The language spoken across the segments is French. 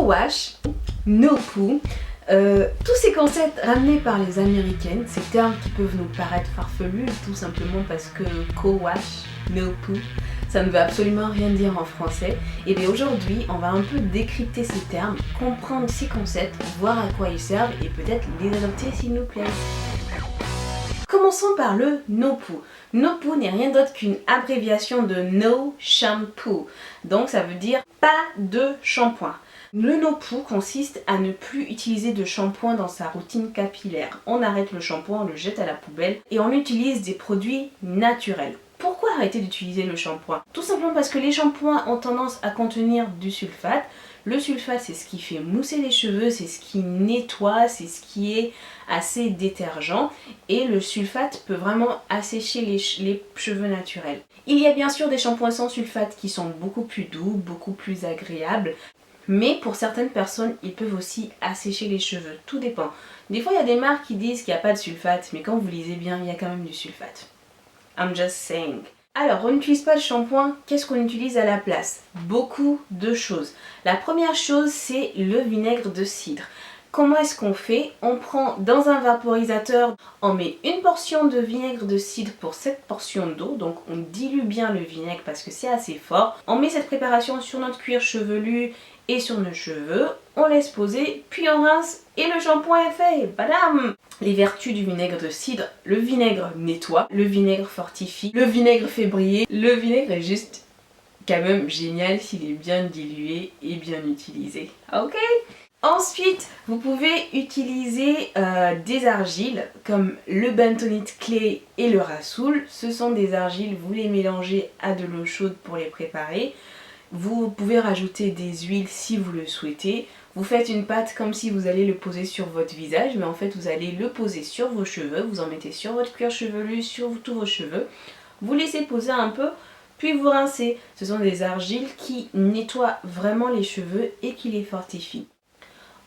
co-wash, no poo, tous ces concepts ramenés par les américaines, ces termes qui peuvent nous paraître farfelus tout simplement parce que co-wash, no poo, ça ne veut absolument rien dire en français. Et bien aujourd'hui, on va un peu décrypter ces termes, comprendre ces concepts, voir à quoi ils servent et peut-être les adopter s'ils nous plaisent. Commençons par le no poo. No poo n'est rien d'autre qu'une abréviation de no shampoo. Donc ça veut dire pas de shampoing. Le no poo consiste à ne plus utiliser de shampoing dans sa routine capillaire. On arrête le shampoing, on le jette à la poubelle et on utilise des produits naturels. Pourquoi arrêter d'utiliser le shampoing? Tout simplement parce que les shampoings ont tendance à contenir du sulfate. Le sulfate, c'est ce qui fait mousser les cheveux, c'est ce qui nettoie, c'est ce qui est assez détergent. Et le sulfate peut vraiment assécher les cheveux naturels. Il y a bien sûr des shampoings sans sulfate qui sont beaucoup plus doux, beaucoup plus agréables. Mais pour certaines personnes, ils peuvent aussi assécher les cheveux. Tout dépend. Des fois, il y a des marques qui disent qu'il n'y a pas de sulfate, mais quand vous lisez bien, il y a quand même du sulfate. I'm just saying. Alors, on n'utilise pas de shampoing, qu'est-ce qu'on utilise à la place? Beaucoup de choses. La première chose, c'est le vinaigre de cidre. Comment est-ce qu'on fait? On prend dans un vaporisateur, on met une portion de vinaigre de cidre pour cette portion d'eau, donc on dilue bien le vinaigre parce que c'est assez fort. On met cette préparation sur notre cuir chevelu et sur nos cheveux, on laisse poser, puis on rince et le shampoing est fait. Badam! Les vertus du vinaigre de cidre: le vinaigre nettoie, le vinaigre fortifie, le vinaigre fait briller. Le vinaigre est juste quand même génial s'il est bien dilué et bien utilisé. Ok? Ensuite, vous pouvez utiliser des argiles comme le bentonite clay et le rassoul. Ce sont des argiles, vous les mélangez à de l'eau chaude pour les préparer. Vous pouvez rajouter des huiles si vous le souhaitez. Vous faites une pâte comme si vous allez le poser sur votre visage, mais en fait vous allez le poser sur vos cheveux. Vous en mettez sur votre cuir chevelu, sur tous vos cheveux. Vous laissez poser un peu, puis vous rincez. Ce sont des argiles qui nettoient vraiment les cheveux et qui les fortifient.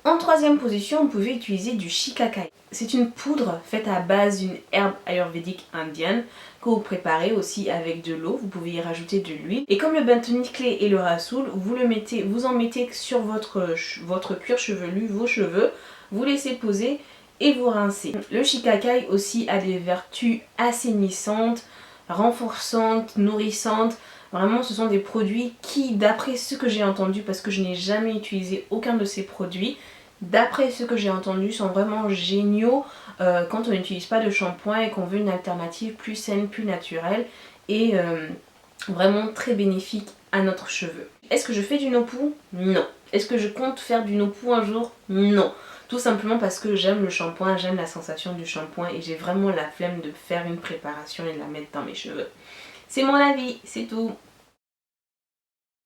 En troisième position, vous pouvez utiliser du shikakai. C'est une poudre faite à base d'une herbe ayurvédique indienne que vous préparez aussi avec de l'eau. Vous pouvez y rajouter de l'huile. Et comme le bentonite clay et le rassoul, vous en mettez sur votre cuir chevelu, vos cheveux, vous laissez poser et vous rincez. Le shikakai aussi a des vertus assainissantes, renforçantes, nourrissantes. Vraiment, ce sont des produits qui, d'après ce que j'ai entendu, parce que je n'ai jamais utilisé aucun de ces produits, d'après ce que j'ai entendu, sont vraiment géniaux quand on n'utilise pas de shampoing et qu'on veut une alternative plus saine, plus naturelle et vraiment très bénéfique à notre cheveu. Est-ce que je fais du no poo? Non. Est-ce que je compte faire du no poo un jour? Non. Tout simplement parce que j'aime le shampoing, j'aime la sensation du shampoing et j'ai vraiment la flemme de faire une préparation et de la mettre dans mes cheveux. C'est mon avis, c'est tout.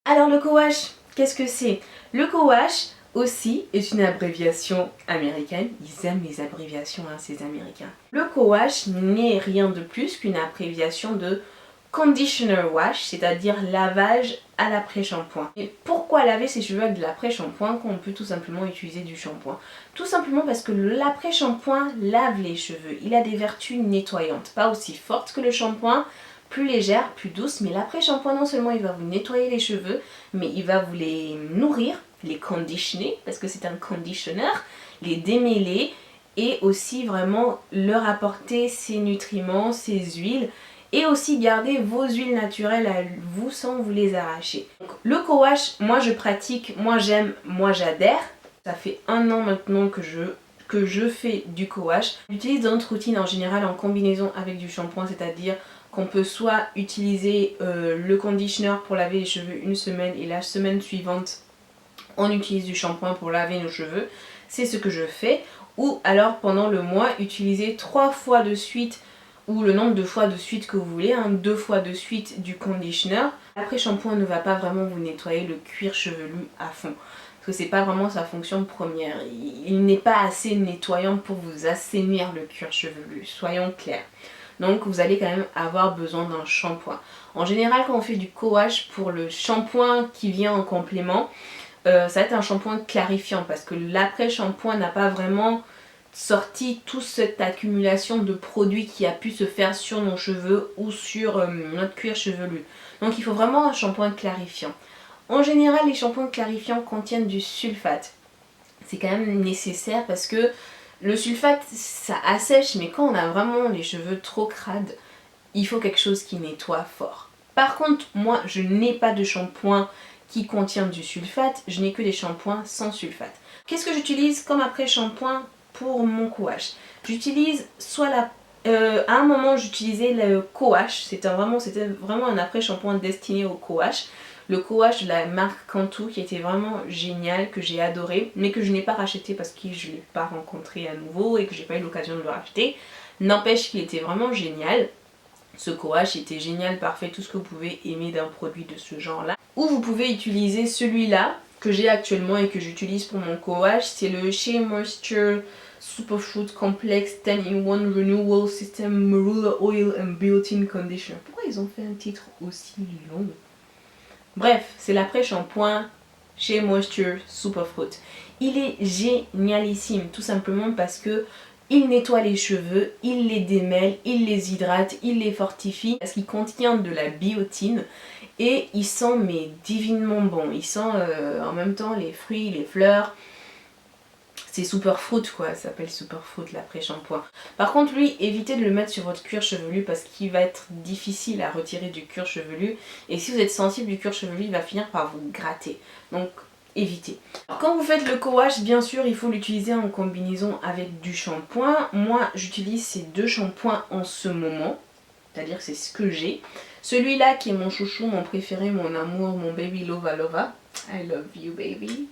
Alors le co-wash, qu'est-ce que c'est? Le co-wash aussi est une abréviation américaine. Ils aiment les abréviations, hein, ces Américains. Le co-wash n'est rien de plus qu'une abréviation de conditioner wash, c'est-à-dire lavage à l'après-shampoing. Et pourquoi laver ses cheveux avec de l'après-shampoing quand on peut tout simplement utiliser du shampoing? Tout simplement parce que l'après-shampoing lave les cheveux. Il a des vertus nettoyantes, pas aussi fortes que le shampoing, plus légère, plus douce, mais l'après-shampoing non seulement il va vous nettoyer les cheveux, mais il va vous les nourrir, les conditionner, parce que c'est un conditionneur, les démêler et aussi vraiment leur apporter ses nutriments, ses huiles et aussi garder vos huiles naturelles à vous sans vous les arracher. Donc, le co-wash, moi je pratique, moi j'aime, moi j'adhère. Ça fait 1 an maintenant que je fais du co-wash. J'utilise dans notre routine en général en combinaison avec du shampoing, c'est-à-dire qu'on peut soit utiliser le conditioner pour laver les cheveux une semaine et la semaine suivante on utilise du shampoing pour laver nos cheveux, c'est ce que je fais, ou alors pendant le mois utiliser 3 fois de suite ou le nombre de fois de suite que vous voulez, 2 fois de suite du conditioner. Après shampoing ne va pas vraiment vous nettoyer le cuir chevelu à fond. Parce que c'est pas vraiment sa fonction première. Il n'est pas assez nettoyant pour vous assainir le cuir chevelu, soyons clairs. Donc vous allez quand même avoir besoin d'un shampoing. En général quand on fait du co-wash, pour le shampoing qui vient en complément, ça va être un shampoing clarifiant parce que l'après-shampoing n'a pas vraiment sorti toute cette accumulation de produits qui a pu se faire sur nos cheveux ou sur notre cuir chevelu. Donc il faut vraiment un shampoing clarifiant. En général, les shampoings clarifiants contiennent du sulfate. C'est quand même nécessaire parce que le sulfate, ça assèche, mais quand on a vraiment les cheveux trop crades, il faut quelque chose qui nettoie fort. Par contre, moi, je n'ai pas de shampoing qui contient du sulfate, je n'ai que des shampoings sans sulfate. Qu'est-ce que j'utilise comme après-shampoing pour mon co-wash? J'utilise soit à un moment, j'utilisais le co-wash, c'était vraiment un après-shampoing destiné au co-wash. Le co-wash de la marque Cantu qui était vraiment génial, que j'ai adoré, mais que je n'ai pas racheté parce que je ne l'ai pas rencontré à nouveau et que j'ai pas eu l'occasion de le racheter. N'empêche qu'il était vraiment génial. Ce co-wash était génial, parfait, tout ce que vous pouvez aimer d'un produit de ce genre-là. Ou vous pouvez utiliser celui-là que j'ai actuellement et que j'utilise pour mon co-wash, c'est le Shea Moisture Superfood Complex 10-in-1 Renewal System Marula Oil and Built-in Conditioner. Pourquoi ils ont fait un titre aussi long? Bref, c'est l'après-shampoing Shea Moisture Superfood. Il est génialissime, tout simplement parce que il nettoie les cheveux, il les démêle, il les hydrate, il les fortifie parce qu'il contient de la biotine et il sent mais divinement bon. Il sent en même temps les fruits, les fleurs. C'est Superfruit quoi, ça s'appelle Superfruit l'après-shampoing. Par contre lui, évitez de le mettre sur votre cuir chevelu parce qu'il va être difficile à retirer du cuir chevelu. Et si vous êtes sensible du cuir chevelu, il va finir par vous gratter. Donc évitez. Alors, quand vous faites le co-wash, bien sûr, il faut l'utiliser en combinaison avec du shampoing. Moi, j'utilise ces deux shampoings en ce moment. C'est-à-dire que c'est ce que j'ai. Celui-là qui est mon chouchou, mon préféré, mon amour, mon baby lova lova. I love you baby.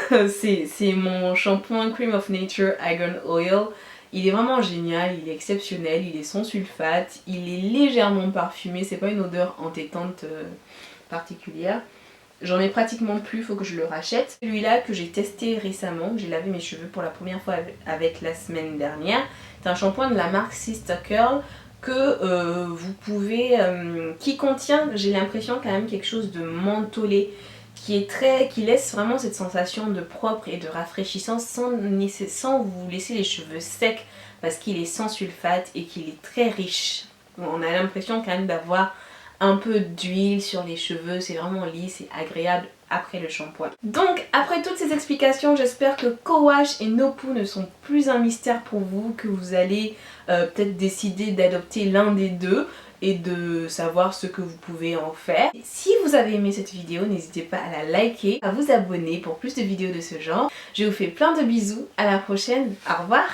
C'est mon shampoing Cream of Nature Argan Oil. Il est vraiment génial, il est exceptionnel, il est sans sulfate, il est légèrement parfumé, c'est pas une odeur entêtante particulière. J'en ai pratiquement plus, il faut que je le rachète. Celui-là que j'ai testé récemment, j'ai lavé mes cheveux pour la première fois avec la semaine dernière. C'est un shampoing de la marque Sister Curl que vous pouvez... qui contient, j'ai l'impression quand même quelque chose de mentholé. Qui laisse vraiment cette sensation de propre et de rafraîchissant sans vous laisser les cheveux secs parce qu'il est sans sulfate et qu'il est très riche. On a l'impression quand même d'avoir un peu d'huile sur les cheveux, c'est vraiment lisse et agréable après le shampoing. Donc après toutes ces explications, j'espère que co-wash et no-poo ne sont plus un mystère pour vous, que vous allez peut-être décider d'adopter l'un des deux et de savoir ce que vous pouvez en faire. Et si vous avez aimé cette vidéo, n'hésitez pas à la liker, à vous abonner pour plus de vidéos de ce genre. Je vous fais plein de bisous, à la prochaine, au revoir!